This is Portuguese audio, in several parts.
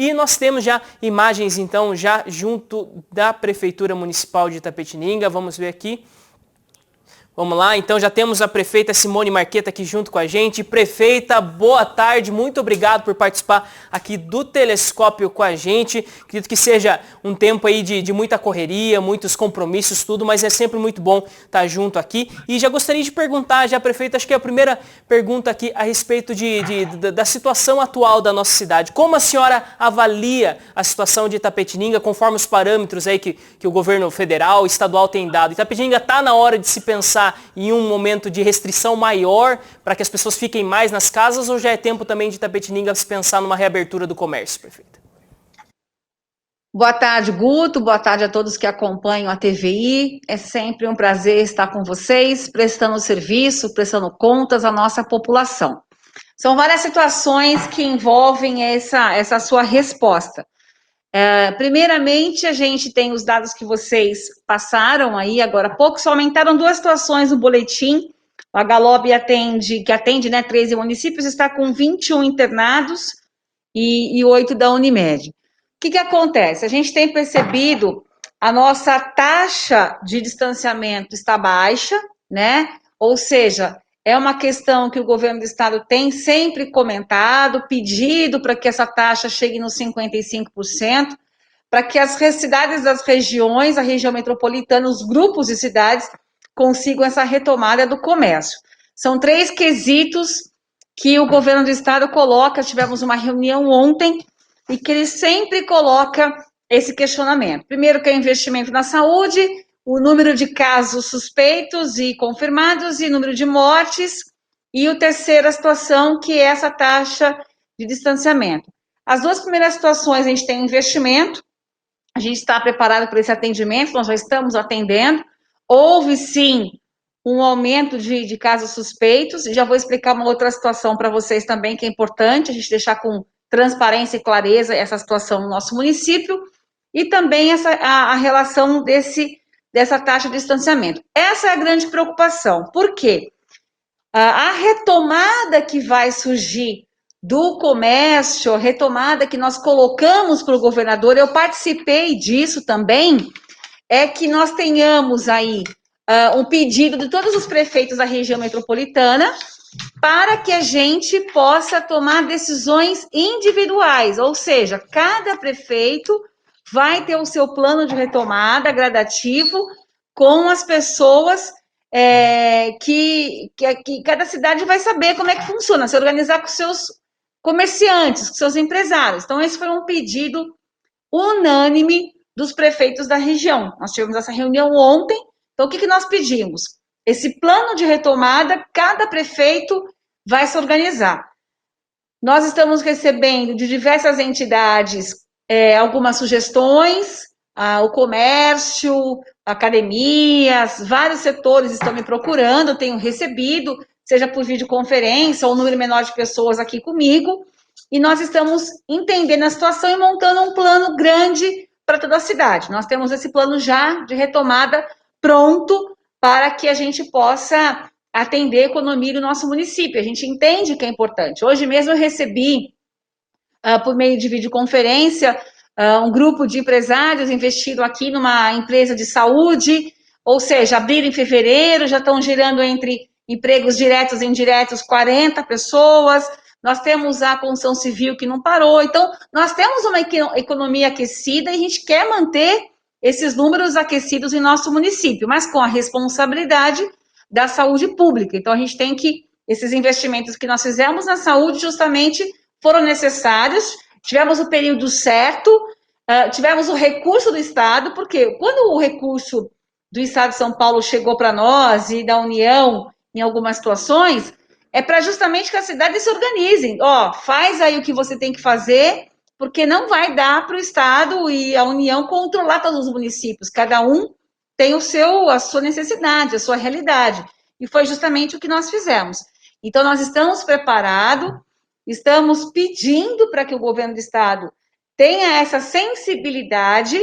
E nós temos já imagens, então, já junto da Prefeitura Municipal de Itapetininga. Vamos ver aqui. Vamos lá, então já temos a prefeita Simone Marqueta aqui junto com a gente. Prefeita, boa tarde, muito obrigado por participar aqui do Telescópio com a gente. Acredito que seja um tempo aí de muita correria, muitos compromissos, tudo, mas é sempre muito bom estar junto aqui. E já gostaria de perguntar, já prefeita, acho que é a primeira pergunta aqui a respeito da situação atual da nossa cidade. Como a senhora avalia a situação de Itapetininga conforme os parâmetros aí que o governo federal, estadual tem dado? Itapetininga está na hora de se pensar em um momento de restrição maior para que as pessoas fiquem mais nas casas, ou já é tempo também de Itapetininga se pensar numa reabertura do comércio, prefeita? Boa tarde, Guto. Boa tarde a todos que acompanham a TVI. É sempre um prazer estar com vocês, prestando serviço, prestando contas à nossa população. São várias situações que envolvem essa sua resposta. Primeiramente, a gente tem os dados que vocês passaram aí agora há pouco, só aumentaram duas situações no boletim. A Galob que atende, né, 13 municípios, está com 21 internados e 8 da Unimed. O que acontece? A gente tem percebido a nossa taxa de distanciamento está baixa, né? Ou seja, é uma questão que o governo do estado tem sempre comentado, pedido para que essa taxa chegue nos 55%, para que as cidades das regiões, a região metropolitana, os grupos de cidades consigam essa retomada do comércio. São 3 quesitos que o governo do estado coloca. Tivemos uma reunião ontem e que ele sempre coloca esse questionamento. Primeiro, que é investimento na saúde, o número de casos suspeitos e confirmados e número de mortes, e o terceiro, a situação, que é essa taxa de distanciamento. As duas primeiras situações, a gente tem investimento, a gente está preparado para esse atendimento, nós já estamos atendendo. Houve, sim, um aumento de casos suspeitos, e já vou explicar uma outra situação para vocês também, que é importante a gente deixar com transparência e clareza essa situação no nosso município, e também a relação dessa taxa de distanciamento. Essa é a grande preocupação. Por quê? A retomada que vai surgir do comércio, a retomada que nós colocamos para o governador, eu participei disso também, é que nós tenhamos aí um pedido de todos os prefeitos da região metropolitana para que a gente possa tomar decisões individuais, ou seja, cada prefeito vai ter o seu plano de retomada gradativo com as pessoas que cada cidade vai saber como é que funciona, se organizar com seus comerciantes, com seus empresários. Então, esse foi um pedido unânime dos prefeitos da região. Nós tivemos essa reunião ontem. Então, o que nós pedimos? Esse plano de retomada, cada prefeito vai se organizar. Nós estamos recebendo de diversas entidades algumas sugestões, o comércio, academias, vários setores estão me procurando, tenho recebido, seja por videoconferência ou um número menor de pessoas aqui comigo, e nós estamos entendendo a situação e montando um plano grande para toda a cidade. Nós temos esse plano já de retomada pronto para que a gente possa atender a economia do nosso município. A gente entende que é importante. Hoje mesmo eu recebi, por meio de videoconferência, um grupo de empresários investido aqui numa empresa de saúde, ou seja, abriram em fevereiro, já estão gerando entre empregos diretos e indiretos 40 pessoas. Nós temos a construção civil que não parou. Então, nós temos uma economia aquecida e a gente quer manter esses números aquecidos em nosso município, mas com a responsabilidade da saúde pública. Então, a gente tem que, esses investimentos que nós fizemos na saúde justamente foram necessários, tivemos o período certo, tivemos o recurso do Estado, porque quando o recurso do Estado de São Paulo chegou para nós e da União em algumas situações, é para justamente que as cidades se organizem. Faz aí o que você tem que fazer, porque não vai dar para o Estado e a União controlar todos os municípios. Cada um tem a sua necessidade, a sua realidade. E foi justamente o que nós fizemos. Então, nós estamos preparados, estamos pedindo para que o governo do Estado tenha essa sensibilidade,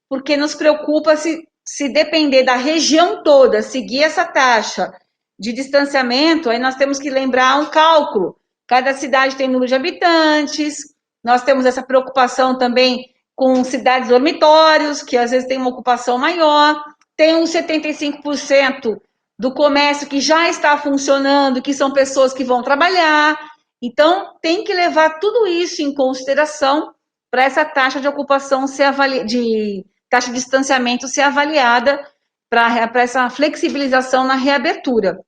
porque nos preocupa se depender da região toda, seguir essa taxa de distanciamento, aí nós temos que lembrar um cálculo. Cada cidade tem número de habitantes, Nós temos essa preocupação também com cidades dormitórios, que às vezes tem uma ocupação maior. Tem uns 75% do comércio que já está funcionando, que são pessoas que vão trabalhar. Então, tem que levar tudo isso em consideração para essa taxa de ocupação ser taxa de distanciamento ser avaliada para essa flexibilização na reabertura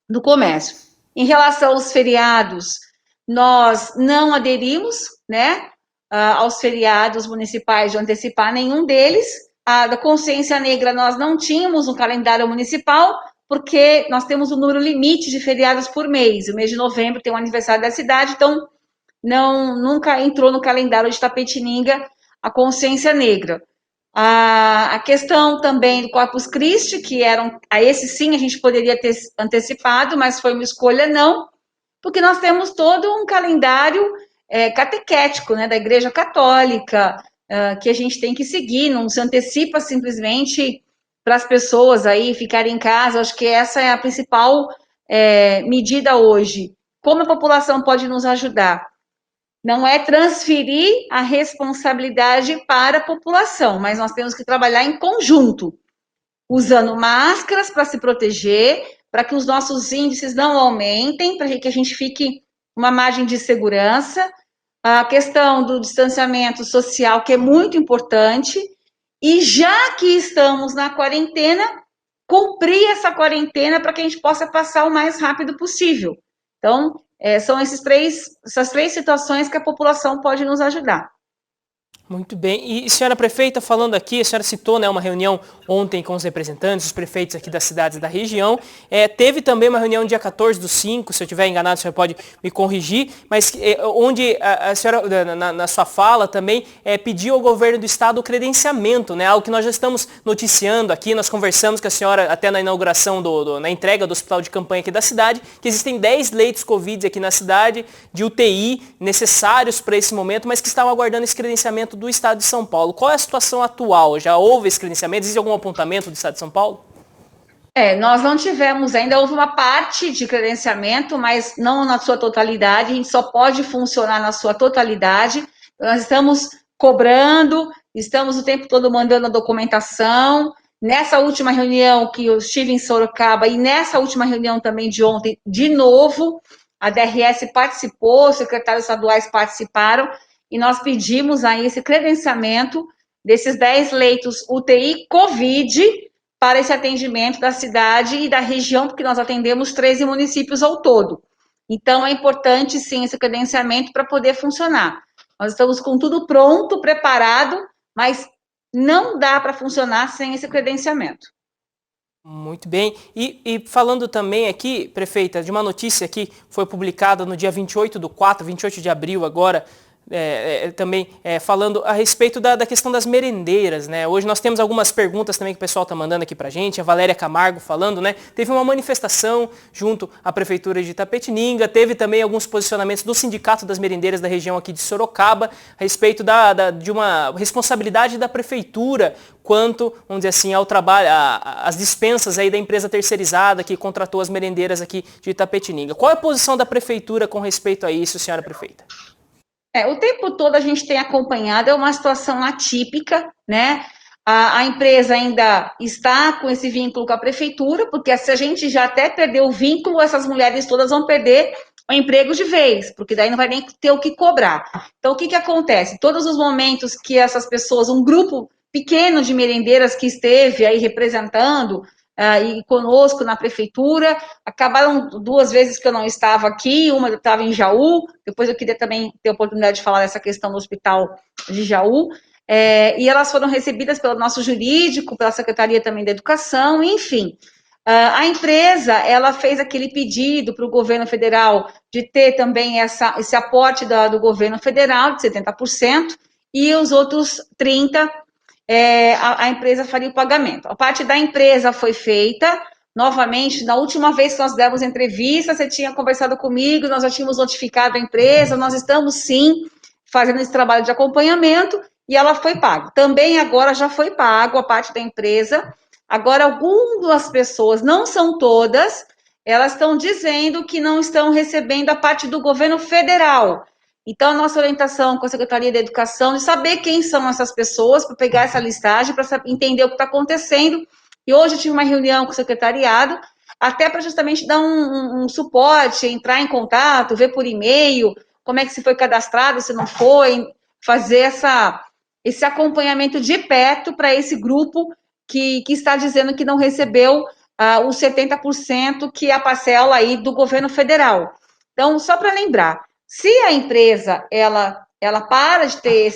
do comércio. Em relação aos feriados, nós não aderimos, né, aos feriados municipais de antecipar nenhum deles. A da consciência negra nós não tínhamos no calendário municipal, porque nós temos um número limite de feriados por mês. O mês de novembro tem o aniversário da cidade, então nunca entrou no calendário de Itapetininga a consciência negra. A questão também do Corpus Christi, que a esse sim a gente poderia ter antecipado, mas foi uma escolha não, porque nós temos todo um calendário catequético, né, da Igreja Católica, que a gente tem que seguir, não se antecipa simplesmente para as pessoas aí ficarem em casa. Acho que essa é a principal medida hoje. Como a população pode nos ajudar? Não é transferir a responsabilidade para a população, mas nós temos que trabalhar em conjunto, usando máscaras para se proteger, para que os nossos índices não aumentem, para que a gente fique uma margem de segurança. A questão do distanciamento social, que é muito importante, e já que estamos na quarentena, cumprir essa quarentena para que a gente possa passar o mais rápido possível. Então, são essas três situações que a população pode nos ajudar. Muito bem. E, senhora prefeita, falando aqui, a senhora citou, né, uma reunião ontem com os representantes, os prefeitos aqui das cidades da região. Teve também uma reunião dia 14/5, se eu estiver enganado, a senhora pode me corrigir, mas onde a senhora, na sua fala também, pediu ao governo do estado o credenciamento, né, algo que nós já estamos noticiando aqui. Nós conversamos com a senhora até na inauguração, na entrega do hospital de campanha aqui da cidade, que existem 10 leitos Covid aqui na cidade, de UTI, necessários para esse momento, mas que estavam aguardando esse credenciamento do estado de São Paulo. Qual é a situação atual? Já houve esse credenciamento? Existe algum apontamento do estado de São Paulo? Nós não tivemos ainda, houve uma parte de credenciamento, mas não na sua totalidade. A gente só pode funcionar na sua totalidade. Nós estamos cobrando, estamos o tempo todo mandando a documentação. Nessa última reunião que eu estive em Sorocaba e nessa última reunião também de ontem, de novo, a DRS participou, os secretários estaduais participaram, e nós pedimos aí esse credenciamento desses 10 leitos UTI Covid para esse atendimento da cidade e da região, porque nós atendemos 13 municípios ao todo. Então, é importante, sim, esse credenciamento para poder funcionar. Nós estamos com tudo pronto, preparado, mas não dá para funcionar sem esse credenciamento. Muito bem. E falando também aqui, prefeita, de uma notícia que foi publicada no dia 28/4, 28 de abril agora, também falando a respeito da questão das merendeiras, né? Hoje nós temos algumas perguntas também que o pessoal está mandando aqui pra gente, a Valéria Camargo falando, né? Teve uma manifestação junto à Prefeitura de Itapetininga, teve também alguns posicionamentos do Sindicato das Merendeiras da região aqui de Sorocaba, a respeito de uma responsabilidade da Prefeitura quanto, vamos dizer assim, ao trabalho, as dispensas aí da empresa terceirizada que contratou as merendeiras aqui de Itapetininga. Qual é a posição da Prefeitura com respeito a isso, senhora Prefeita? O tempo todo a gente tem acompanhado, é uma situação atípica, né? A empresa ainda está com esse vínculo com a prefeitura, porque se a gente já até perdeu o vínculo, essas mulheres todas vão perder o emprego de vez, porque daí não vai nem ter o que cobrar. Então, o que acontece? Todos os momentos que essas pessoas, um grupo pequeno de merendeiras que esteve aí representando e conosco na prefeitura, acabaram 2 vezes que eu não estava aqui, uma eu estava em Jaú, depois eu queria também ter a oportunidade de falar dessa questão do hospital de Jaú, e elas foram recebidas pelo nosso jurídico, pela Secretaria também da Educação, enfim. A empresa, ela fez aquele pedido para o governo federal de ter também esse aporte do governo federal de 70%, e os outros 30%, a empresa faria o pagamento. A parte da empresa foi feita, novamente, na última vez que nós demos entrevista, você tinha conversado comigo, nós já tínhamos notificado a empresa, nós estamos sim fazendo esse trabalho de acompanhamento, e ela foi paga. Também agora já foi pago a parte da empresa. Agora, algumas pessoas, não são todas, elas estão dizendo que não estão recebendo a parte do governo federal. Então, a nossa orientação com a Secretaria da Educação de saber quem são essas pessoas, para pegar essa listagem, para entender o que está acontecendo. E hoje eu tive uma reunião com o secretariado, até para justamente dar um suporte, entrar em contato, ver por e-mail, como é que se foi cadastrado, se não foi, fazer esse acompanhamento de perto para esse grupo que está dizendo que não recebeu os 70% que é a parcela aí do governo federal. Então, só para lembrar, se a empresa, ela para de ter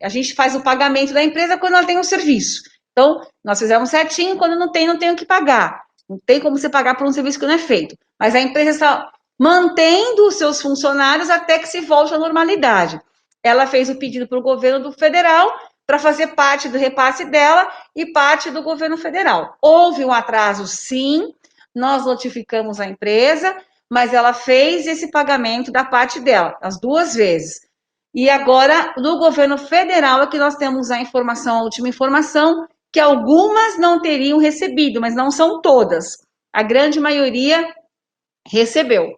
a gente faz o pagamento da empresa quando ela tem um serviço. Então, nós fizemos certinho, quando não tem o que pagar. Não tem como você pagar por um serviço que não é feito. Mas a empresa está mantendo os seus funcionários até que se volte à normalidade. Ela fez o pedido para o governo do federal para fazer parte do repasse dela e parte do governo federal. Houve um atraso, sim, nós notificamos a empresa, mas ela fez esse pagamento da parte dela, as 2 vezes. E agora, do governo federal, é que nós temos a informação, a última informação, que algumas não teriam recebido, mas não são todas. A grande maioria recebeu.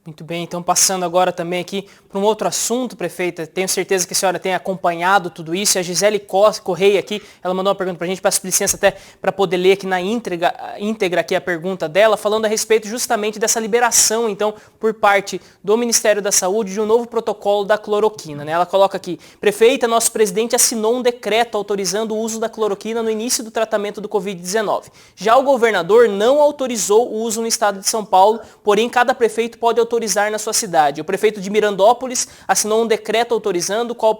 Muito bem, então passando agora também aqui para um outro assunto, prefeita, tenho certeza que a senhora tem acompanhado tudo isso, e a Gisele Correia aqui, ela mandou uma pergunta para a gente, peço licença até para poder ler aqui na íntegra aqui a pergunta dela, falando a respeito justamente dessa liberação, então, por parte do Ministério da Saúde de um novo protocolo da cloroquina, né? Ela coloca aqui, prefeita, nosso presidente assinou um decreto autorizando o uso da cloroquina no início do tratamento do Covid-19. Já o governador não autorizou o uso no estado de São Paulo, porém cada prefeito pode autorizar na sua cidade. O prefeito de Mirandópolis assinou um decreto autorizando qual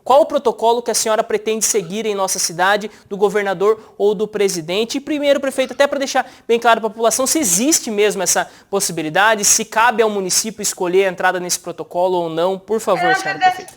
o protocolo que a senhora pretende seguir em nossa cidade, do governador ou do presidente. E primeiro, prefeito, até para deixar bem claro para a população, se existe mesmo essa possibilidade, se cabe ao município escolher a entrada nesse protocolo ou não, por favor, senhora prefeita.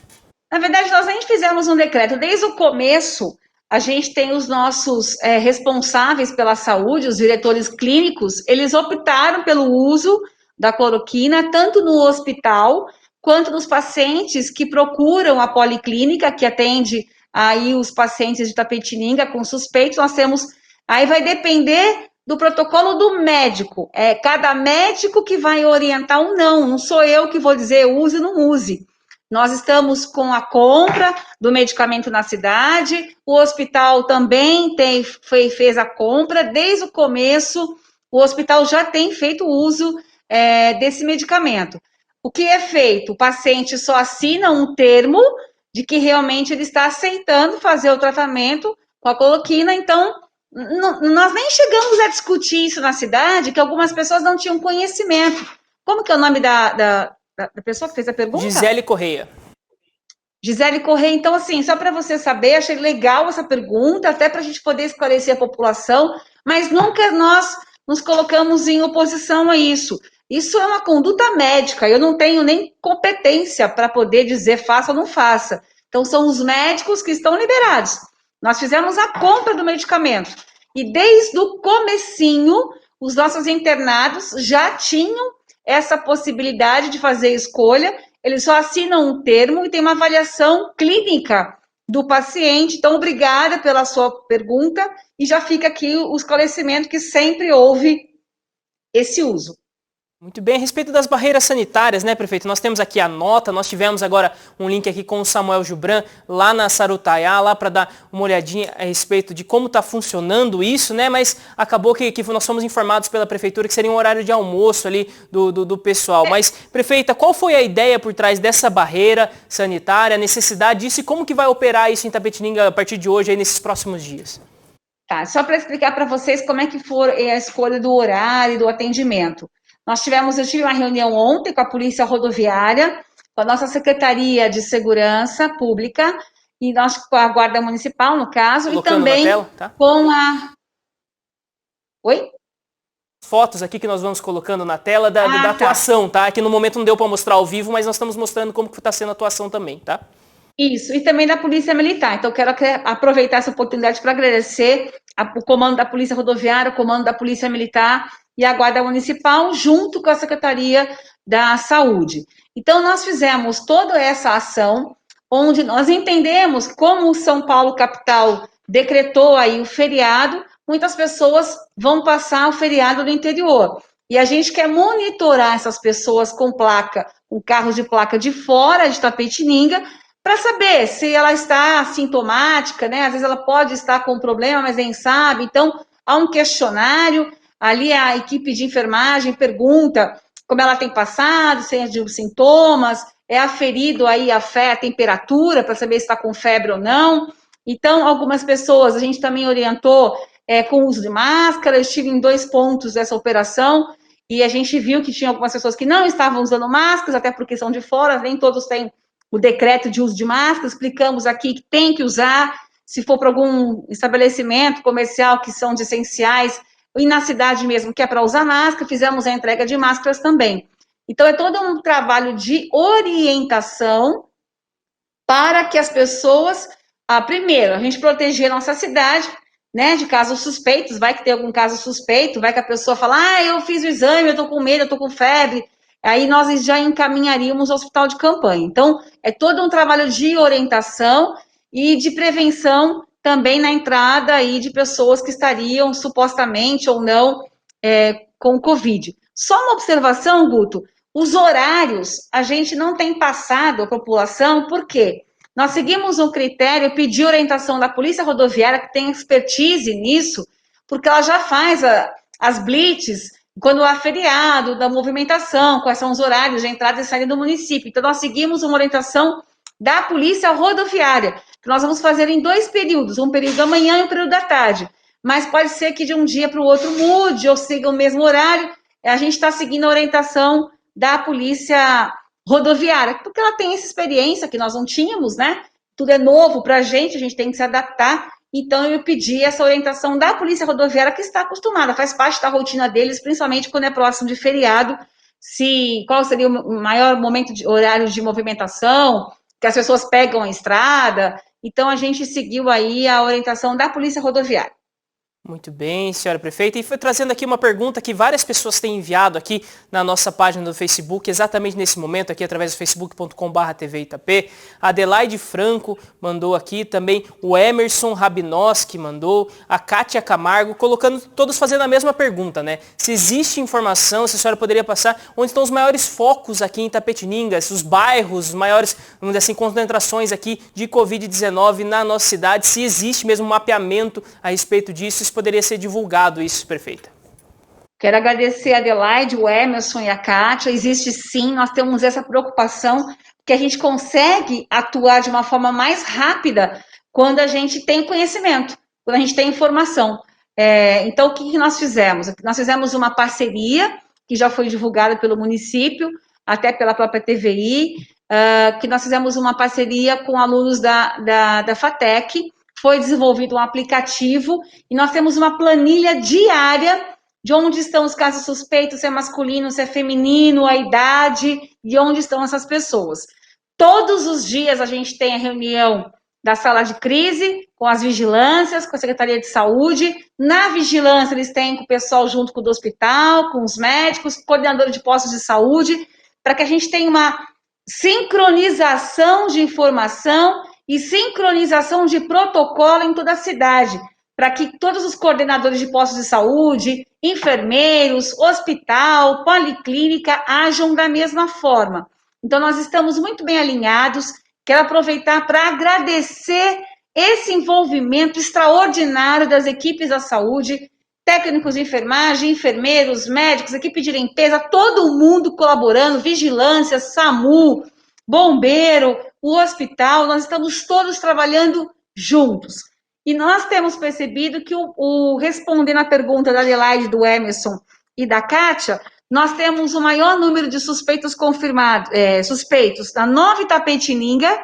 Na verdade, nós nem fizemos um decreto. Desde o começo, a gente tem os nossos responsáveis pela saúde, os diretores clínicos, eles optaram pelo uso da cloroquina, tanto no hospital, quanto nos pacientes que procuram a policlínica, que atende aí os pacientes de Itapetininga com suspeitos. Nós temos, aí vai depender do protocolo do médico. É cada médico que vai orientar ou não sou eu que vou dizer use ou não use. Nós estamos com a compra do medicamento na cidade, o hospital também fez a compra, desde o começo, o hospital já tem feito uso desse medicamento. O que é feito? O paciente só assina um termo de que realmente ele está aceitando fazer o tratamento com a cloroquina, então nós nem chegamos a discutir isso na cidade, que algumas pessoas não tinham conhecimento. Como que é o nome da pessoa que fez a pergunta? Gisele Correia. Gisele Correia, então assim, só para você saber, achei legal essa pergunta, até para a gente poder esclarecer a população, mas nunca nós nos colocamos em oposição a isso. Isso é uma conduta médica, eu não tenho nem competência para poder dizer faça ou não faça. Então, são os médicos que estão liberados. Nós fizemos a compra do medicamento. E desde o comecinho, os nossos internados já tinham essa possibilidade de fazer escolha. Eles só assinam um termo e tem uma avaliação clínica do paciente. Então, obrigada pela sua pergunta. E já fica aqui o esclarecimento que sempre houve esse uso. Muito bem, a respeito das barreiras sanitárias, né, prefeito? Nós temos aqui a nota, nós tivemos agora um link aqui com o Samuel Gibran, lá na Sarutaiá, lá para dar uma olhadinha a respeito de como está funcionando isso, né? Mas acabou que nós fomos informados pela prefeitura que seria um horário de almoço ali do pessoal. Mas, prefeita, qual foi a ideia por trás dessa barreira sanitária, a necessidade disso e como que vai operar isso em Itapetininga a partir de hoje, aí, nesses próximos dias? Tá, só para explicar para vocês como é que foi a escolha do horário e do atendimento. Eu tive uma reunião ontem com a Polícia Rodoviária, com a nossa Secretaria de Segurança Pública, e nós com a Guarda Municipal, no caso, Colocando e também na tela, tá? com a... Oi? Fotos aqui que nós vamos colocando na tela da atuação, tá? Aqui no momento não deu para mostrar ao vivo, mas nós estamos mostrando como que está sendo a atuação também, tá? Isso, e também da Polícia Militar. Então, eu quero aproveitar essa oportunidade para agradecer o comando da Polícia Rodoviária, o comando da Polícia Militar e a Guarda Municipal, junto com a Secretaria da Saúde. Então, nós fizemos toda essa ação, onde nós entendemos como o São Paulo capital decretou aí o feriado, muitas pessoas vão passar o feriado no interior. E a gente quer monitorar essas pessoas com placa um carro de placa de fora de Tapetininga, para saber se ela está sintomática, né? Às vezes ela pode estar com problema, mas nem sabe. Então, há um questionário, ali a equipe de enfermagem pergunta como ela tem passado, se tem sintomas, é aferido aí a fé, a temperatura, para saber se está com febre ou não. Então, algumas pessoas a gente também orientou com o uso de máscara. Eu estive em 2 pontos dessa operação e a gente viu que tinha algumas pessoas que não estavam usando máscaras, até porque são de fora, nem todos têm o decreto de uso de máscara. Explicamos aqui que tem que usar, se for para algum estabelecimento comercial que são de essenciais, e na cidade mesmo que é para usar máscara, fizemos a entrega de máscaras também. Então, é todo um trabalho de orientação para que as pessoas, primeiro, a gente proteger a nossa cidade, né, de casos suspeitos. Vai que tem algum caso suspeito, vai que a pessoa fala, eu fiz o exame, eu tô com medo, eu tô com febre, aí nós já encaminharíamos ao hospital de campanha. Então, é todo um trabalho de orientação e de prevenção também na entrada aí de pessoas que estariam supostamente ou não com Covid. Só uma observação, Guto, os horários a gente não tem passado à população, por quê? Nós seguimos um critério, pedir orientação da Polícia Rodoviária, que tem expertise nisso, porque ela já faz as blitz quando há feriado, da movimentação, quais são os horários de entrada e saída do município. Então, nós seguimos uma orientação da Polícia Rodoviária, que nós vamos fazer em 2 períodos, um período da manhã e um período da tarde. Mas pode ser que de um dia para o outro mude ou siga o mesmo horário. A gente está seguindo a orientação da Polícia Rodoviária, porque ela tem essa experiência que nós não tínhamos, né? Tudo é novo para a gente tem que se adaptar. Então, eu pedi essa orientação da Polícia Rodoviária, que está acostumada, faz parte da rotina deles, principalmente quando é próximo de feriado, qual seria o maior momento de horário de movimentação, que as pessoas pegam a estrada. Então, a gente seguiu aí a orientação da Polícia Rodoviária. Muito bem, senhora prefeita. E foi trazendo aqui uma pergunta que várias pessoas têm enviado aqui na nossa página do Facebook, exatamente nesse momento, aqui através do facebook.com/TV Itapê. A Adelaide Franco mandou aqui, também o Emerson Rabinoski mandou, a Kátia Camargo, todos fazendo a mesma pergunta, né? Se existe informação, se a senhora poderia passar, onde estão os maiores focos aqui em Itapetininga, os bairros, os maiores, vamos dizer assim, concentrações aqui de Covid-19 na nossa cidade, se existe mesmo um mapeamento a respeito disso, poderia ser divulgado isso, prefeita? Quero agradecer a Adelaide, o Emerson e a Kátia. Existe sim, nós temos essa preocupação, que a gente consegue atuar de uma forma mais rápida quando a gente tem conhecimento, quando a gente tem informação. Então, o que nós fizemos? Nós fizemos uma parceria, que já foi divulgada pelo município, até pela própria TVI, que nós fizemos uma parceria com alunos da FATEC. Foi desenvolvido um aplicativo e nós temos uma planilha diária de onde estão os casos suspeitos, se é masculino, se é feminino, a idade e onde estão essas pessoas. Todos os dias a gente tem a reunião da sala de crise com as vigilâncias, com a Secretaria de Saúde. Na vigilância eles têm com o pessoal junto com o do hospital, com os médicos, coordenadores de postos de saúde, para que a gente tenha uma sincronização de informação e sincronização de protocolo em toda a cidade, para que todos os coordenadores de postos de saúde, enfermeiros, hospital, policlínica, ajam da mesma forma. Então, nós estamos muito bem alinhados. Quero aproveitar para agradecer esse envolvimento extraordinário das equipes da saúde, técnicos de enfermagem, enfermeiros, médicos, equipe de limpeza, todo mundo colaborando, vigilância, SAMU, bombeiro, o hospital, nós estamos todos trabalhando juntos. E nós temos percebido que, respondendo à pergunta da Adelaide, do Emerson e da Kátia, nós temos o maior número de suspeitos confirmados, suspeitos na Nova Itapetininga,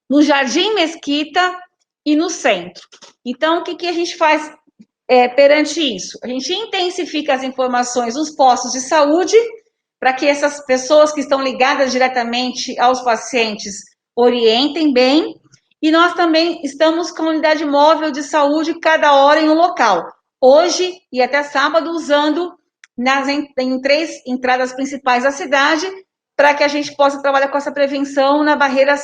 no Jardim Mesquita e no centro. Então, o que a gente faz perante isso? A gente intensifica as informações nos postos de saúde, para que essas pessoas que estão ligadas diretamente aos pacientes orientem bem, e nós também estamos com a unidade móvel de saúde cada hora em um local. Hoje e até sábado, usando em 3 entradas principais da cidade, para que a gente possa trabalhar com essa prevenção na barreira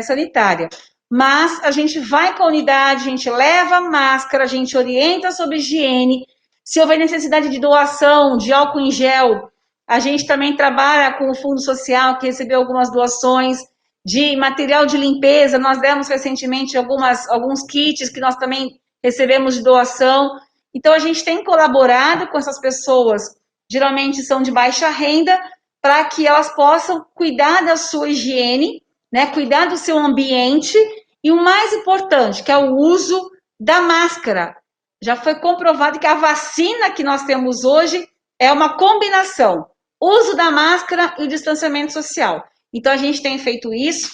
sanitária. Mas a gente vai com a unidade, a gente leva máscara, a gente orienta sobre higiene. Se houver necessidade de doação de álcool em gel, A gente também trabalha com o Fundo Social, que recebeu algumas doações de material de limpeza. Nós demos recentemente alguns kits que nós também recebemos de doação. Então, a gente tem colaborado com essas pessoas, geralmente são de baixa renda, para que elas possam cuidar da sua higiene, né, cuidar do seu ambiente, e o mais importante, que é o uso da máscara. Já foi comprovado que a vacina que nós temos hoje é uma combinação, uso da máscara e o distanciamento social. Então, a gente tem feito isso.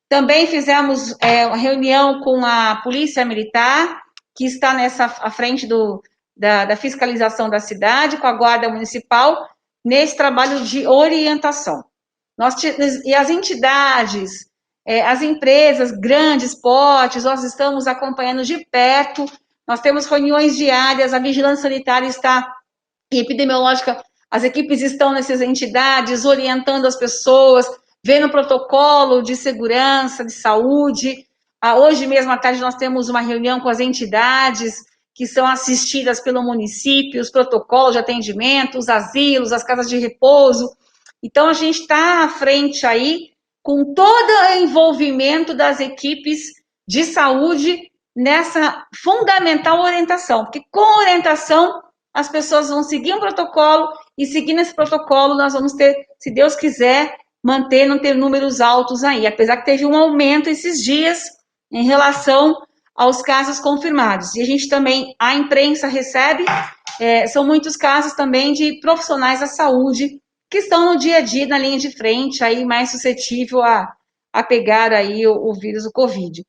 Também fizemos uma reunião com a Polícia Militar, que está à frente da fiscalização da cidade, com a Guarda Municipal, nesse trabalho de orientação. E as entidades, as empresas, grandes portes, nós estamos acompanhando de perto, nós temos reuniões diárias, a vigilância sanitária e epidemiológica, as equipes estão nessas entidades, orientando as pessoas, vendo o protocolo de segurança, de saúde. Hoje mesmo à tarde nós temos uma reunião com as entidades que são assistidas pelo município, os protocolos de atendimento, os asilos, as casas de repouso. Então, a gente está à frente aí com todo o envolvimento das equipes de saúde nessa fundamental orientação, porque com orientação as pessoas vão seguir um protocolo e seguindo esse protocolo nós vamos ter, se Deus quiser, não ter números altos aí, apesar que teve um aumento esses dias em relação aos casos confirmados. E a gente também, a imprensa recebe, são muitos casos também de profissionais da saúde que estão no dia a dia, na linha de frente, aí mais suscetível a pegar aí o vírus do Covid.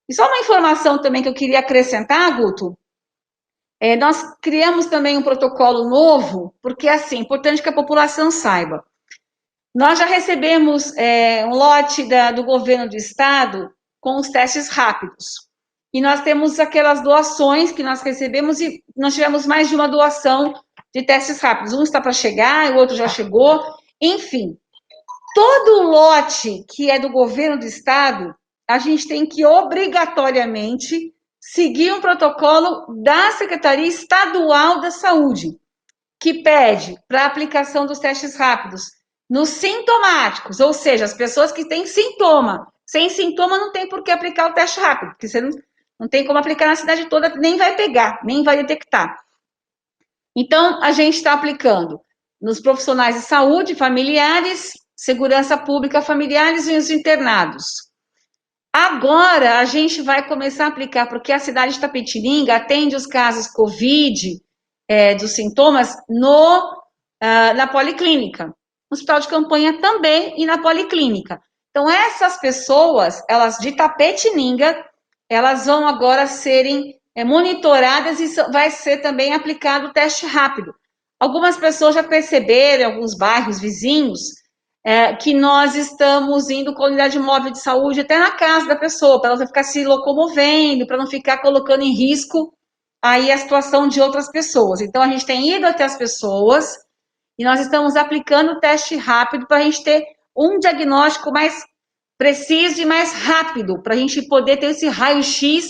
E só uma informação também que eu queria acrescentar, Guto, nós criamos também um protocolo novo, porque assim, é importante que a população saiba. Nós já recebemos um lote do governo do estado com os testes rápidos. E nós temos aquelas doações que nós recebemos e nós tivemos mais de uma doação de testes rápidos. Um está para chegar, o outro já chegou. Enfim, todo lote que é do governo do estado, a gente tem que obrigatoriamente seguir um protocolo da Secretaria Estadual da Saúde, que pede para a aplicação dos testes rápidos nos sintomáticos, ou seja, as pessoas que têm sintoma. Sem sintoma não tem por que aplicar o teste rápido, porque você não tem como aplicar na cidade toda, nem vai pegar, nem vai detectar. Então, a gente está aplicando nos profissionais de saúde, familiares, segurança pública, familiares e os internados. Agora, a gente vai começar a aplicar, porque a cidade de Itapetininga atende os casos COVID, dos sintomas, na policlínica. No hospital de campanha também e na policlínica. Então, essas pessoas, elas de Itapetininga, elas vão agora serem monitoradas e vai ser também aplicado o teste rápido. Algumas pessoas já perceberam, em alguns bairros vizinhos, que nós estamos indo com a unidade móvel de saúde até na casa da pessoa, para ela não ficar se locomovendo, para não ficar colocando em risco aí a situação de outras pessoas. Então, a gente tem ido até as pessoas e nós estamos aplicando o teste rápido para a gente ter um diagnóstico mais preciso e mais rápido, para a gente poder ter esse raio-x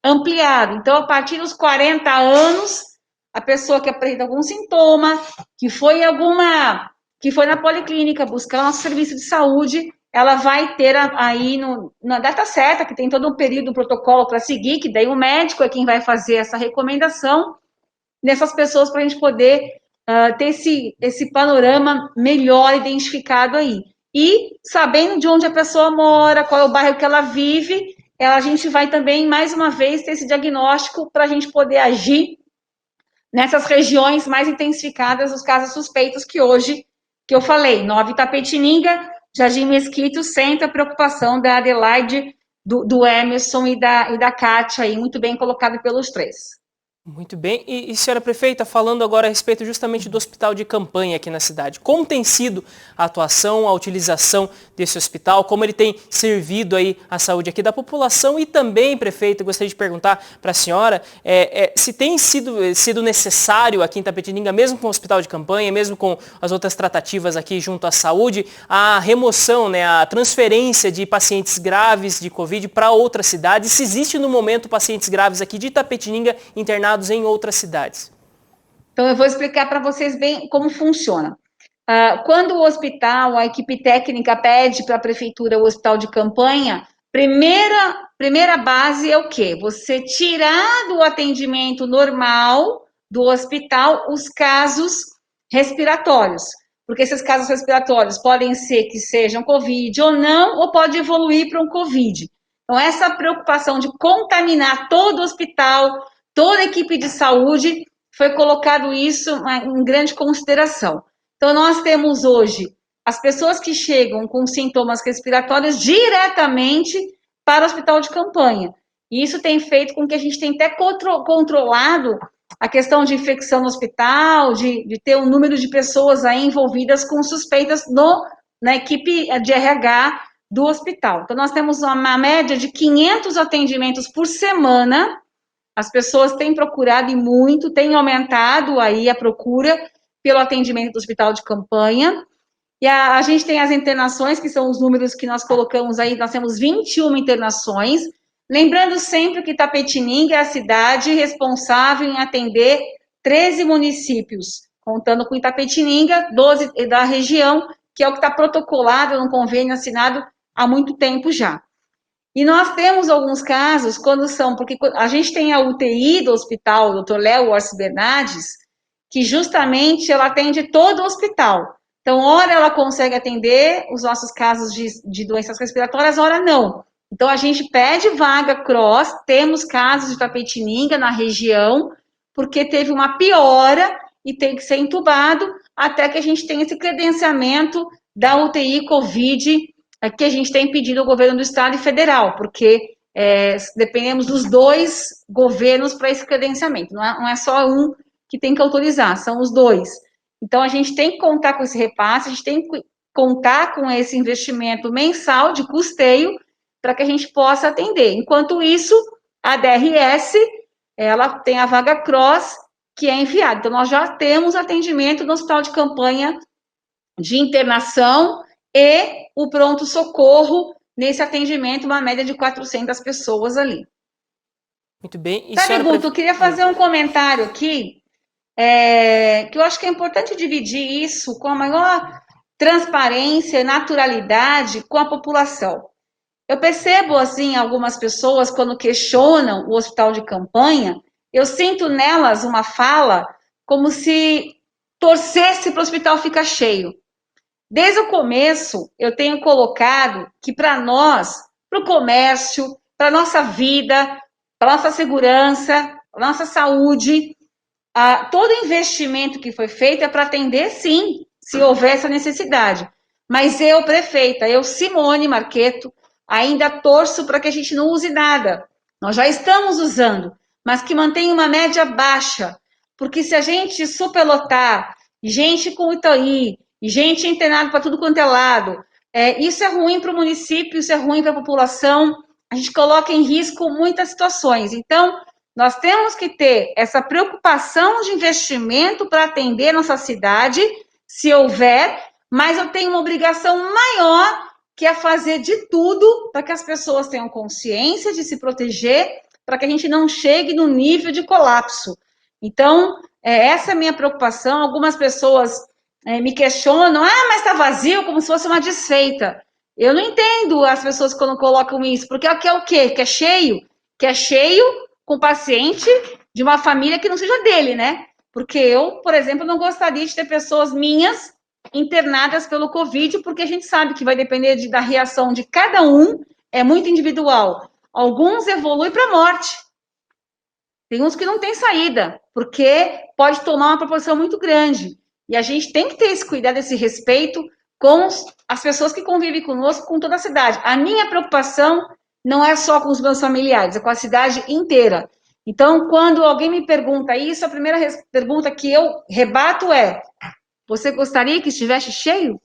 ampliado. Então, a partir dos 40 anos, a pessoa que apresenta algum sintoma, que foi na policlínica buscar nosso serviço de saúde, ela vai ter aí na data certa, que tem todo um período, um protocolo para seguir, que daí o médico é quem vai fazer essa recomendação nessas pessoas para a gente poder ter esse panorama melhor identificado aí. E sabendo de onde a pessoa mora, qual é o bairro que ela vive, a gente vai também, mais uma vez, ter esse diagnóstico para a gente poder agir nessas regiões mais intensificadas, os casos suspeitos que hoje, que eu falei, Nova Itapetininga, Jardim Mesquita, centro, a preocupação da Adelaide, do Emerson e da Kátia, aí, muito bem colocado pelos três. Muito bem. E, senhora prefeita, falando agora a respeito justamente do hospital de campanha aqui na cidade, como tem sido a atuação, a utilização desse hospital, como ele tem servido aí a saúde aqui da população e também, prefeita, gostaria de perguntar para a senhora se tem sido necessário aqui em Itapetininga, mesmo com o hospital de campanha, mesmo com as outras tratativas aqui junto à saúde, a remoção, a transferência de pacientes graves de Covid para outras cidades, se existe no momento pacientes graves aqui de Itapetininga internados em outras cidades. Então, eu vou explicar para vocês bem como funciona. Quando o hospital, a equipe técnica pede para a prefeitura o hospital de campanha, primeira base é o quê? Você tirar do atendimento normal do hospital os casos respiratórios, porque esses casos respiratórios podem ser que sejam Covid ou não, ou pode evoluir para um Covid. Então, essa preocupação de contaminar todo o hospital, toda a equipe de saúde, foi colocado isso em grande consideração. Então, nós temos hoje as pessoas que chegam com sintomas respiratórios diretamente para o hospital de campanha. E isso tem feito com que a gente tenha até controlado a questão de infecção no hospital, de ter um número de pessoas aí envolvidas com suspeitas na equipe de RH do hospital. Então, nós temos uma média de 500 atendimentos por semana. As pessoas têm procurado e muito, tem aumentado aí a procura pelo atendimento do hospital de campanha. E a gente tem as internações, que são os números que nós colocamos aí, nós temos 21 internações, lembrando sempre que Itapetininga é a cidade responsável em atender 13 municípios, contando com Itapetininga, 12 da região, que é o que está protocolado no convênio assinado há muito tempo já. E nós temos alguns casos, porque a gente tem a UTI do hospital, o Dr. Léo Orsi Bernardes, que justamente ela atende todo o hospital. Então, ora ela consegue atender os nossos casos de doenças respiratórias, ora não. Então, a gente pede vaga cross, temos casos de Itapetininga na região, porque teve uma piora e tem que ser entubado até que a gente tenha esse credenciamento da UTI Covid, que a gente tem pedido ao governo do estado e federal, porque dependemos dos dois governos para esse credenciamento, não é só um que tem que autorizar, são os dois. Então, a gente tem que contar com esse repasse, a gente tem que contar com esse investimento mensal de custeio para que a gente possa atender. Enquanto isso, a DRS, ela tem a vaga cross que é enviada. Então, nós já temos atendimento no hospital de campanha de internação e o pronto-socorro nesse atendimento, uma média de 400 pessoas ali. Muito bem. Sabe, Guto, eu queria fazer um comentário aqui, que eu acho que é importante dividir isso com a maior transparência e naturalidade com a população. Eu percebo, assim, algumas pessoas, quando questionam o hospital de campanha, eu sinto nelas uma fala como se torcesse para o hospital ficar cheio. Desde o começo, eu tenho colocado que para nós, para o comércio, para a nossa vida, para a nossa segurança, para a nossa saúde, todo investimento que foi feito é para atender, sim, se houver essa necessidade. Mas eu, prefeita, Simone Marqueto, ainda torço para que a gente não use nada. Nós já estamos usando, mas que mantenha uma média baixa, porque se a gente superlotar, gente com UTI, gente internada para tudo quanto é lado, isso é ruim para o município, isso é ruim para a população, a gente coloca em risco muitas situações. Então, nós temos que ter essa preocupação de investimento para atender nossa cidade, se houver, mas eu tenho uma obrigação maior, que é fazer de tudo para que as pessoas tenham consciência de se proteger, para que a gente não chegue no nível de colapso. Então, essa é a minha preocupação. Algumas pessoas me questionam, mas está vazio, como se fosse uma desfeita. Eu não entendo as pessoas quando colocam isso, porque quer o quê? Quer cheio? Quer cheio com paciente de uma família que não seja dele, né? Porque eu, por exemplo, não gostaria de ter pessoas minhas internadas pelo Covid, porque a gente sabe que vai depender da reação de cada um, é muito individual. Alguns evoluem para a morte. Tem uns que não tem saída, porque pode tomar uma proporção muito grande. E a gente tem que ter esse cuidado, esse respeito com as pessoas que convivem conosco, com toda a cidade. A minha preocupação não é só com os meus familiares, é com a cidade inteira. Então, quando alguém me pergunta isso, a primeira pergunta que eu rebato é: você gostaria que estivesse cheio?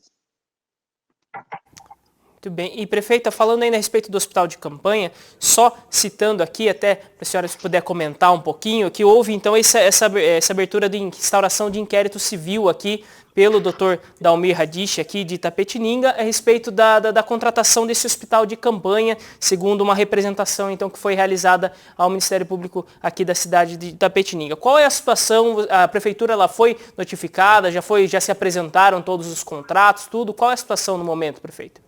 Muito bem. E, prefeita, falando ainda a respeito do hospital de campanha, só citando aqui, até para a senhora puder comentar um pouquinho, que houve, então, essa abertura de instauração de inquérito civil aqui pelo Dr. Dalmir Radiche, aqui de Itapetininga, a respeito da contratação desse hospital de campanha, segundo uma representação, então, que foi realizada ao Ministério Público aqui da cidade de Itapetininga. Qual é a situação? A prefeitura ela foi notificada, já se apresentaram todos os contratos, tudo? Qual é a situação no momento, prefeito?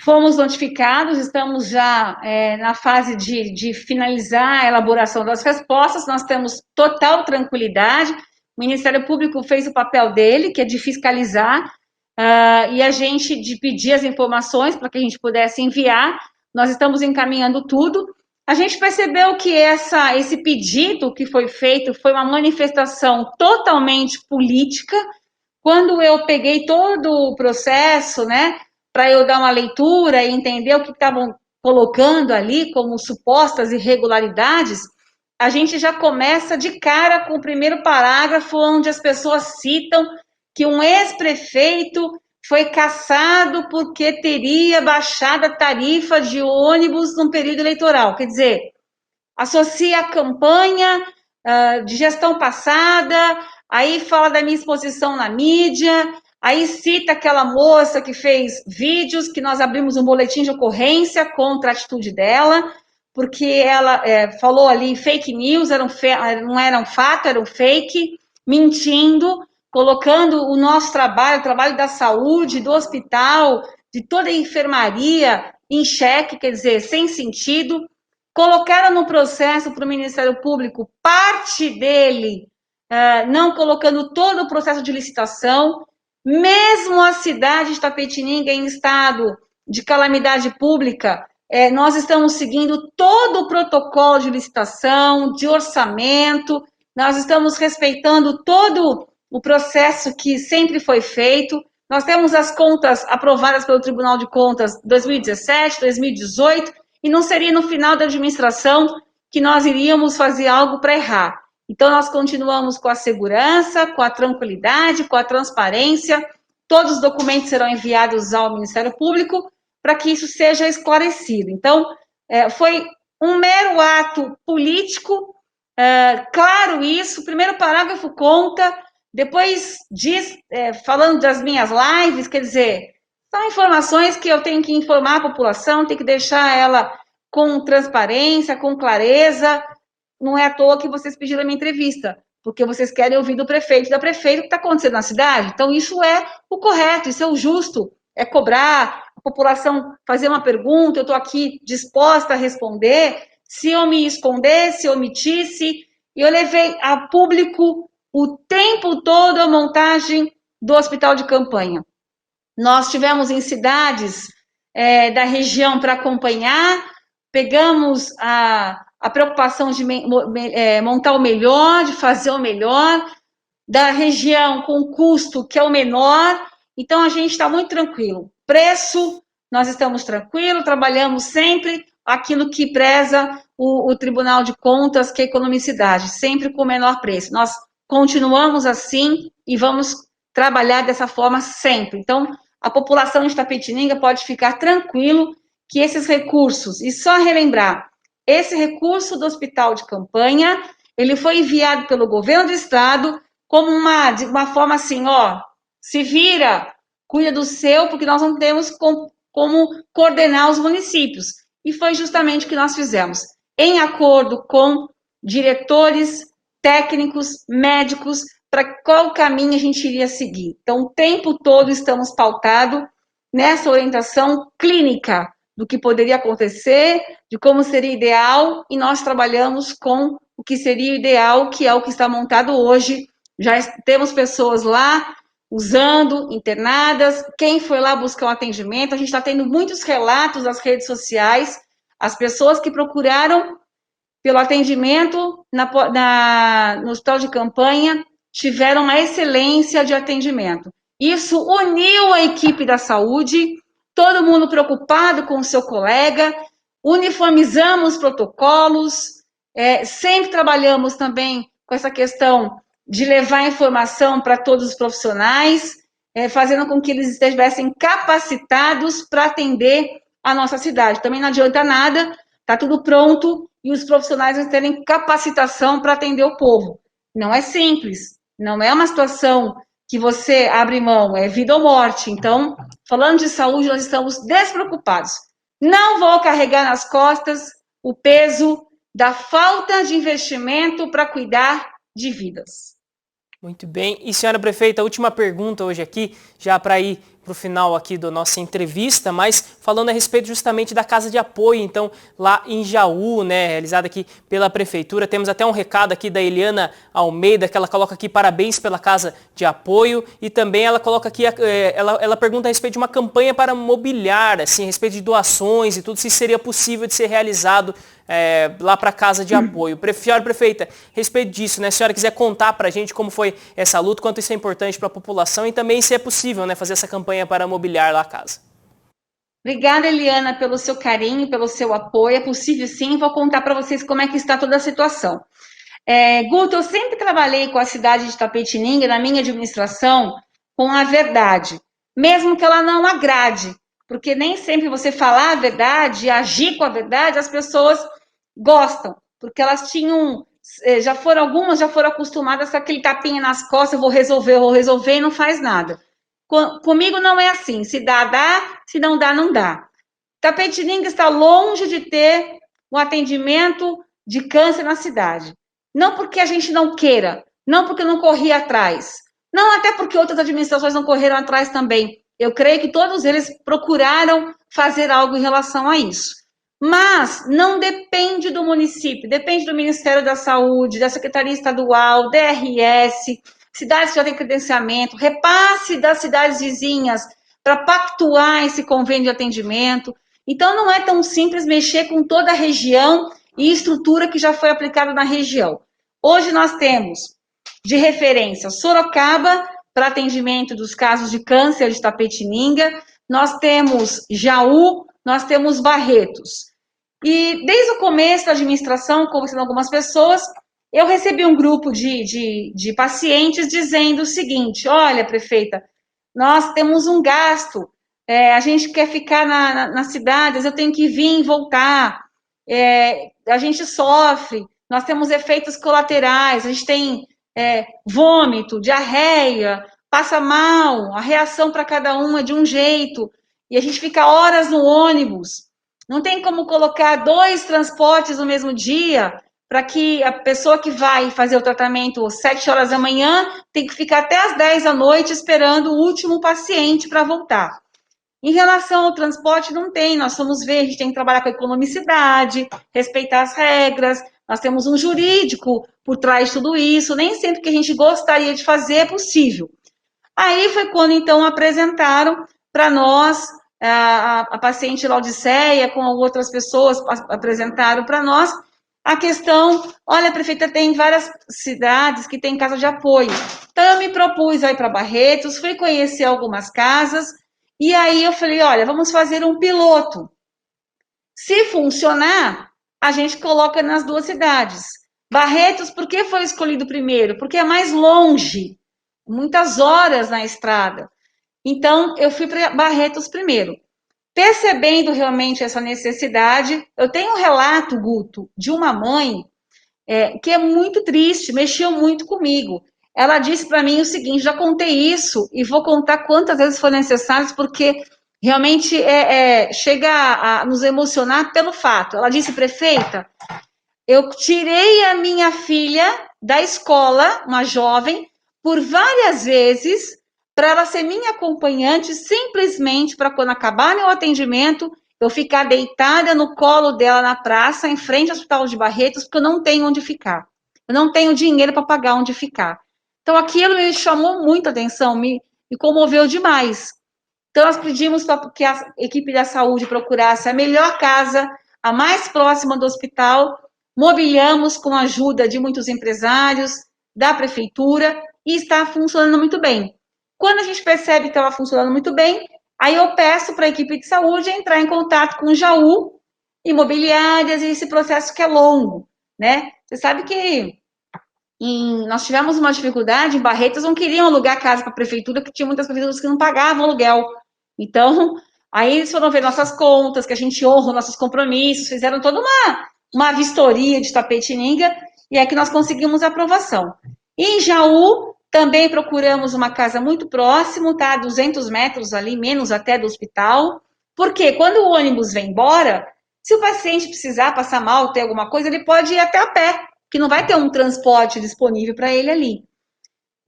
Fomos notificados, estamos já na fase de finalizar a elaboração das respostas, nós temos total tranquilidade, o Ministério Público fez o papel dele, que é de fiscalizar, e a gente de pedir as informações para que a gente pudesse enviar, nós estamos encaminhando tudo. A gente percebeu que esse pedido que foi feito foi uma manifestação totalmente política. Quando eu peguei todo o processo, né, para eu dar uma leitura e entender o que estavam colocando ali como supostas irregularidades, a gente já começa de cara com o primeiro parágrafo, onde as pessoas citam que um ex-prefeito foi cassado porque teria baixado a tarifa de ônibus no período eleitoral. Quer dizer, associa a campanha de gestão passada, aí fala da minha exposição na mídia, aí cita aquela moça que fez vídeos, que nós abrimos um boletim de ocorrência contra a atitude dela, porque ela falou ali fake news, não era um fato, era um fake, mentindo, colocando o nosso trabalho, o trabalho da saúde, do hospital, de toda a enfermaria em xeque, quer dizer, sem sentido. Colocaram no processo para o Ministério Público parte dele, não colocando todo o processo de licitação, mesmo a cidade de Itapetininga em estado de calamidade pública, nós estamos seguindo todo o protocolo de licitação, de orçamento, nós estamos respeitando todo o processo que sempre foi feito, nós temos as contas aprovadas pelo Tribunal de Contas 2017, 2018, e não seria no final da administração que nós iríamos fazer algo para errar. Então, nós continuamos com a segurança, com a tranquilidade, com a transparência, todos os documentos serão enviados ao Ministério Público para que isso seja esclarecido. Então, foi um mero ato político, claro isso, o primeiro parágrafo conta, depois diz, falando das minhas lives, quer dizer, são informações que eu tenho que informar a população, tenho que deixar ela com transparência, com clareza. Não é à toa que vocês pediram a minha entrevista, porque vocês querem ouvir do prefeito e da prefeita o que está acontecendo na cidade. Então, isso é o correto, isso é o justo, é cobrar, a população fazer uma pergunta, eu estou aqui disposta a responder. Se eu me escondesse, omitisse, eu levei a público o tempo todo a montagem do hospital de campanha. Nós tivemos em cidades da região para acompanhar, pegamos a preocupação de montar o melhor, de fazer o melhor, da região com custo que é o menor, então a gente está muito tranquilo. Preço, nós estamos tranquilos, trabalhamos sempre aquilo que preza o Tribunal de Contas, que é economicidade, sempre com o menor preço. Nós continuamos assim e vamos trabalhar dessa forma sempre. Então, a população de Itapetininga pode ficar tranquilo que esses recursos, e só relembrar, esse recurso do hospital de campanha, ele foi enviado pelo governo do estado como de uma forma assim, se vira, cuida do seu, porque nós não temos como coordenar os municípios. E foi justamente o que nós fizemos, em acordo com diretores, técnicos, médicos, para qual caminho a gente iria seguir. Então, o tempo todo estamos pautados nessa orientação clínica do que poderia acontecer, de como seria ideal, e nós trabalhamos com o que seria ideal, que é o que está montado hoje. Já temos pessoas lá usando, internadas, quem foi lá buscar um atendimento, a gente está tendo muitos relatos nas redes sociais, as pessoas que procuraram pelo atendimento no hospital de campanha tiveram uma excelência de atendimento. Isso uniu a equipe da saúde, todo mundo preocupado com o seu colega, uniformizamos protocolos, sempre trabalhamos também com essa questão de levar informação para todos os profissionais, fazendo com que eles estivessem capacitados para atender a nossa cidade. Também não adianta nada, está tudo pronto e os profissionais não terem capacitação para atender o povo. Não é simples, não é uma situação que você abre mão, é vida ou morte. Então, falando de saúde, nós estamos despreocupados. Não vou carregar nas costas o peso da falta de investimento para cuidar de vidas. Muito bem. E, senhora prefeita, a última pergunta hoje aqui, já para ir para o final aqui da nossa entrevista, mas falando a respeito justamente da Casa de Apoio, então, lá em Jaú, né, realizada aqui pela Prefeitura. Temos até um recado aqui da Eliana Almeida, que ela coloca aqui parabéns pela Casa de Apoio, e também ela coloca aqui, ela pergunta a respeito de uma campanha para mobiliar, assim, a respeito de doações e tudo, se seria possível de ser realizado lá para a Casa de Apoio. Senhora prefeita, a respeito disso, né, se a senhora quiser contar para a gente como foi essa luta, quanto isso é importante para a população e também se é possível, né, fazer essa campanha para mobiliar lá a casa. Obrigada, Eliana, pelo seu carinho, pelo seu apoio. É possível sim, vou contar para vocês como é que está toda a situação. Guto, eu sempre trabalhei com a cidade de Itapetininga, na minha administração, com a verdade, mesmo que ela não agrade, porque nem sempre você falar a verdade, agir com a verdade, as pessoas gostam, porque elas tinham, algumas já foram acostumadas com aquele tapinha nas costas, vou resolver e não faz nada. Comigo não é assim, se dá, dá, se não dá, não dá. Tapetininga está longe de ter um atendimento de câncer na cidade. Não porque a gente não queira, não porque não corria atrás, não até porque outras administrações não correram atrás também. Eu creio que todos eles procuraram fazer algo em relação a isso. Mas não depende do município, depende do Ministério da Saúde, da Secretaria Estadual, DRS, cidades que já têm credenciamento, repasse das cidades vizinhas para pactuar esse convênio de atendimento. Então, não é tão simples mexer com toda a região e estrutura que já foi aplicada na região. Hoje nós temos, de referência, Sorocaba, para atendimento dos casos de câncer de Tapetininga, nós temos Jaú, nós temos Barretos. E desde o começo da administração, conversando com algumas pessoas, eu recebi um grupo de pacientes dizendo o seguinte: olha, prefeita, nós temos um gasto, a gente quer ficar nas cidades, eu tenho que vir e voltar, a gente sofre, nós temos efeitos colaterais, a gente tem vômito, diarreia, passa mal, a reação para cada um é de um jeito, e a gente fica horas no ônibus. Não tem como colocar 2 transportes no mesmo dia, para que a pessoa que vai fazer o tratamento às 7 horas da manhã tem que ficar até às 10 da noite esperando o último paciente para voltar. Em relação ao transporte, não tem, nós somos ver, a gente tem que trabalhar com a economicidade, respeitar as regras, nós temos um jurídico por trás de tudo isso, nem sempre que a gente gostaria de fazer é possível. Aí foi quando, então, apresentaram para nós, a paciente Laudiceia, com outras pessoas, apresentaram para nós a questão, olha, prefeita, tem várias cidades que tem casa de apoio. Então, eu me propus a ir para Barretos, fui conhecer algumas casas, e aí eu falei, olha, vamos fazer um piloto. Se funcionar, a gente coloca nas 2 cidades. Barretos, por que foi escolhido primeiro? Porque é mais longe, muitas horas na estrada. Então, eu fui para Barretos primeiro. Percebendo realmente essa necessidade, eu tenho um relato, Guto, de uma mãe que é muito triste, mexeu muito comigo. Ela disse para mim o seguinte: já contei isso e vou contar quantas vezes for necessário, porque realmente chega a nos emocionar pelo fato. Ela disse, prefeita, eu tirei a minha filha da escola, uma jovem, por várias vezes, para ela ser minha acompanhante, simplesmente para quando acabar meu atendimento, eu ficar deitada no colo dela na praça, em frente ao Hospital de Barretos, porque eu não tenho onde ficar. Eu não tenho dinheiro para pagar onde ficar. Então, aquilo me chamou muita atenção, me comoveu demais. Então, nós pedimos para que a equipe da saúde procurasse a melhor casa, a mais próxima do hospital, mobiliamos com a ajuda de muitos empresários, da prefeitura, e está funcionando muito bem. Quando a gente percebe que estava funcionando muito bem, aí eu peço para a equipe de saúde entrar em contato com o Jaú, imobiliárias, e esse processo que é longo, né? Você sabe que nós tivemos uma dificuldade, em Barretos não queriam alugar casa para a prefeitura, porque tinha muitas prefeituras que não pagavam aluguel. Então, Aí eles foram ver nossas contas, que a gente honra nossos compromissos, fizeram toda uma vistoria de Itapetininga, e é que nós conseguimos a aprovação. E em Jaú, também procuramos uma casa muito próximo, tá? 200 metros ali, menos até do hospital. Porque quando o ônibus vem embora, se o paciente precisar passar mal, ter alguma coisa, ele pode ir até a pé, que não vai ter um transporte disponível para ele ali.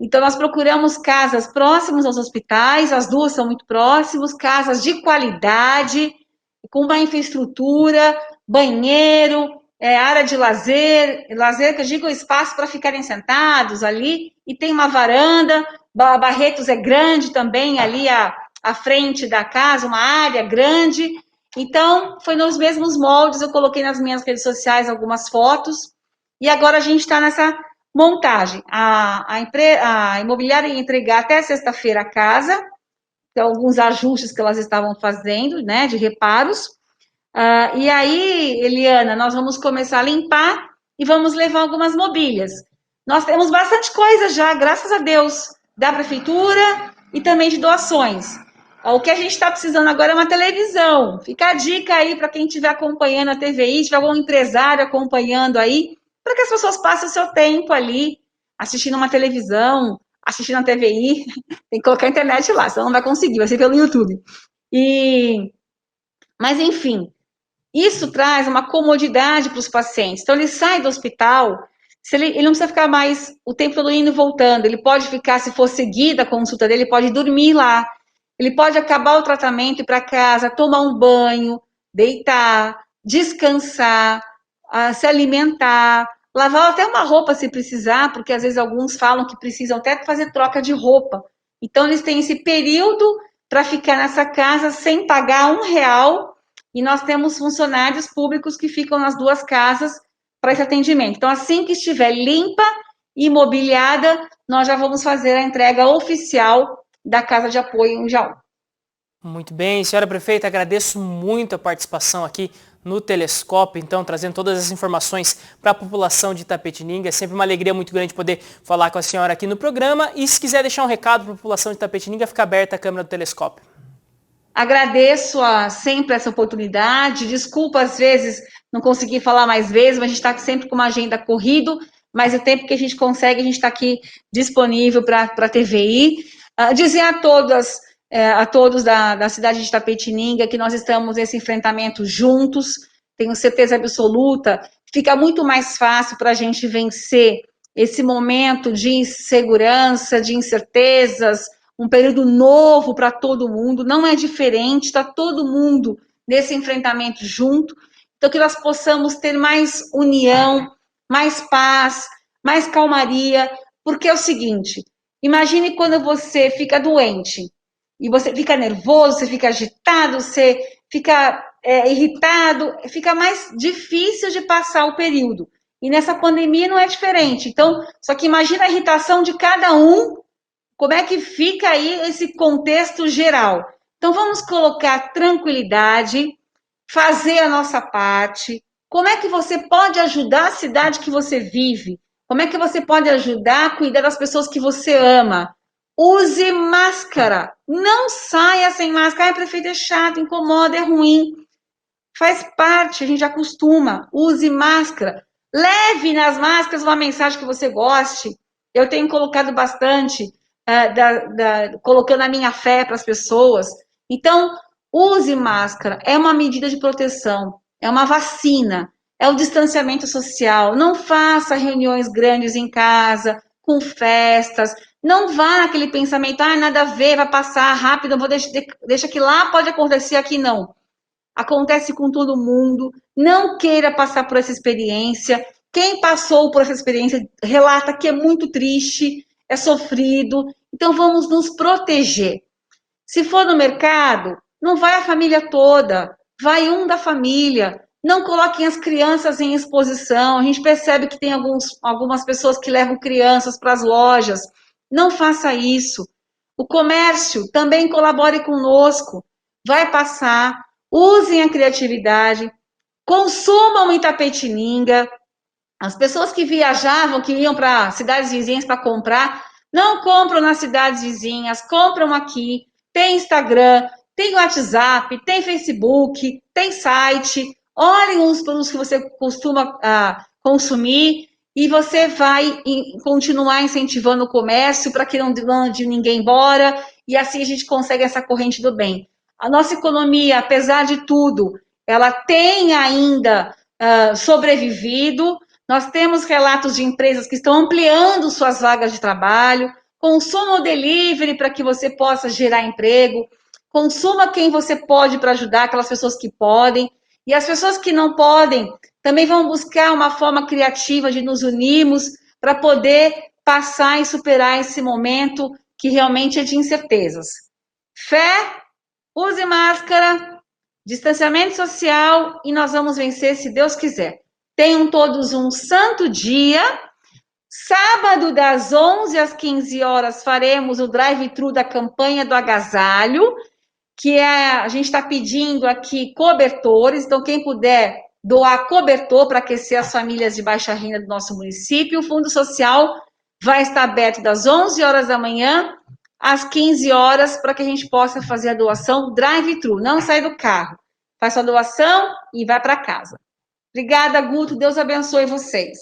Então, nós procuramos casas próximas aos hospitais, as duas são muito próximas, casas de qualidade, com uma infraestrutura, banheiro, área de lazer que eu digo espaço para ficarem sentados ali, e tem uma varanda, Barretos é grande também, ali à frente da casa, uma área grande. Então, foi nos mesmos moldes, eu coloquei nas minhas redes sociais algumas fotos, e agora a gente está nessa montagem. A imobiliária ia entregar até sexta-feira a casa, então, alguns ajustes que elas estavam fazendo, né, de reparos. E aí, Eliana, nós vamos começar a limpar e vamos levar algumas mobílias. Nós temos bastante coisa já, graças a Deus, da prefeitura e também de doações. O que a gente está precisando agora é uma televisão. Fica a dica aí para quem estiver acompanhando a TVI, tiver algum empresário acompanhando aí, para que as pessoas passem o seu tempo ali, assistindo uma televisão, assistindo a TVI. Tem que colocar a internet lá, senão não vai conseguir, vai ser pelo YouTube. Mas, enfim, isso traz uma comodidade para os pacientes. Então, ele sai do hospital, ele não precisa ficar mais o tempo todo indo e voltando. Ele pode ficar, se for seguida a consulta dele, ele pode dormir lá. Ele pode acabar o tratamento, ir para casa, tomar um banho, deitar, descansar, se alimentar, lavar até uma roupa se precisar, porque às vezes alguns falam que precisam até fazer troca de roupa. Então, eles têm esse período para ficar nessa casa sem pagar R$ 1, e nós temos funcionários públicos que ficam nas duas casas para esse atendimento. Então, assim que estiver limpa e imobiliada, nós já vamos fazer a entrega oficial da Casa de Apoio em Jaú. Muito bem, senhora prefeita, agradeço muito a participação aqui no Telescópio, então, trazendo todas as informações para a população de Itapetininga. É sempre uma alegria muito grande poder falar com a senhora aqui no programa. E se quiser deixar um recado para a população de Itapetininga, fica aberta a câmera do Telescópio. Agradeço sempre essa oportunidade. Desculpa, às vezes, não consegui falar mais vezes, mas a gente está sempre com uma agenda corrida, mas o tempo que a gente consegue, a gente está aqui disponível para a TVI. Dizer a todos da cidade de Itapetininga que nós estamos nesse enfrentamento juntos, tenho certeza absoluta, fica muito mais fácil para a gente vencer esse momento de insegurança, de incertezas, um período novo para todo mundo, não é diferente, está todo mundo nesse enfrentamento junto, então que nós possamos ter mais união, mais paz, mais calmaria, porque é o seguinte, imagine quando você fica doente, e você fica nervoso, você fica agitado, você fica irritado, fica mais difícil de passar o período. E nessa pandemia não é diferente. Então, só que imagina a irritação de cada um, como é que fica aí esse contexto geral. Então, vamos colocar tranquilidade, fazer a nossa parte. Como é que você pode ajudar a cidade que você vive? Como é que você pode ajudar a cuidar das pessoas que você ama? Use máscara. Não saia sem máscara. Ai, prefeito, é chato, incomoda, é ruim. Faz parte, a gente acostuma. Use máscara. Leve nas máscaras uma mensagem que você goste. Eu tenho colocado bastante, colocando a minha fé para as pessoas. Então, use máscara. É uma medida de proteção. É uma vacina. É o distanciamento social. Não faça reuniões grandes em casa, com festas. Não vá naquele pensamento, nada a ver, vai passar rápido, deixa que lá pode acontecer, aqui não. Acontece com todo mundo, não queira passar por essa experiência. Quem passou por essa experiência relata que é muito triste, é sofrido. Então vamos nos proteger. Se for no mercado, não vai a família toda, vai um da família. Não coloquem as crianças em exposição. A gente percebe que tem algumas pessoas que levam crianças para as lojas. Não faça isso. O comércio também colabore conosco. Vai passar. Usem a criatividade. Consumam Itapetininga. As pessoas que viajavam, que iam para cidades vizinhas para comprar, não compram nas cidades vizinhas, compram aqui. Tem Instagram, tem WhatsApp, tem Facebook, tem site. Olhem os produtos que você costuma consumir e você vai continuar incentivando o comércio para que não mande ninguém embora e assim a gente consegue essa corrente do bem. A nossa economia, apesar de tudo, ela tem ainda sobrevivido. Nós temos relatos de empresas que estão ampliando suas vagas de trabalho. Consuma o delivery para que você possa gerar emprego. Consuma quem você pode para ajudar aquelas pessoas que podem. E as pessoas que não podem também vão buscar uma forma criativa de nos unirmos para poder passar e superar esse momento que realmente é de incertezas. Fé, use máscara, distanciamento social e nós vamos vencer se Deus quiser. Tenham todos um santo dia. Sábado, das 11 às 15 horas, faremos o drive-thru da campanha do agasalho, que a gente está pedindo aqui cobertores, então quem puder doar cobertor para aquecer as famílias de baixa renda do nosso município, o Fundo Social vai estar aberto das 11 horas da manhã às 15 horas para que a gente possa fazer a doação drive-thru, não sai do carro, faz sua doação e vai para casa. Obrigada, Guto, Deus abençoe vocês.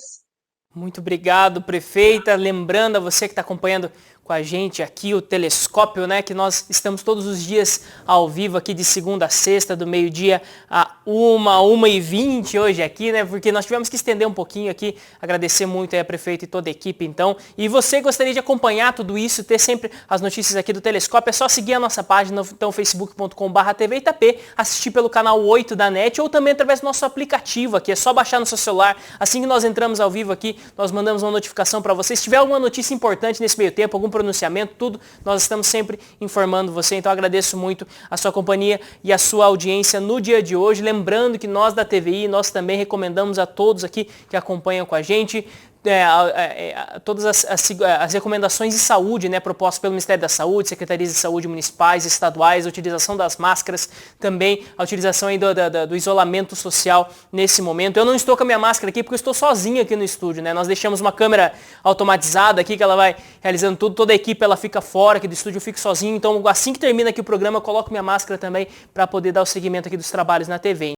Muito obrigado, prefeita. Lembrando a você que está acompanhando com a gente aqui o Telescópio, né, que nós estamos todos os dias ao vivo aqui de segunda a sexta, do meio-dia a 1h20 hoje aqui, né, porque nós tivemos que estender um pouquinho aqui, agradecer muito aí a prefeita e toda a equipe, então. E você gostaria de acompanhar tudo isso, ter sempre as notícias aqui do Telescópio, é só seguir a nossa página, então, facebook.com/TV Itapê, assistir pelo canal 8 da NET, ou também através do nosso aplicativo aqui, é só baixar no seu celular, assim que nós entramos ao vivo aqui, nós mandamos uma notificação para você. Se tiver alguma notícia importante nesse meio tempo, algum pronunciamento, tudo, nós estamos sempre informando você. Então agradeço muito a sua companhia e a sua audiência no dia de hoje. Lembrando que nós da TVI, nós também recomendamos a todos aqui que acompanham com a gente todas as recomendações de saúde, né, propostas pelo Ministério da Saúde, Secretarias de Saúde municipais, estaduais, a utilização das máscaras, também a utilização aí do isolamento social nesse momento. Eu não estou com a minha máscara aqui porque eu estou sozinho aqui no estúdio, né? Nós deixamos uma câmera automatizada aqui que ela vai realizando tudo, toda a equipe ela fica fora aqui do estúdio, eu fico sozinho, então assim que termina aqui o programa eu coloco minha máscara também para poder dar o seguimento aqui dos trabalhos na TV.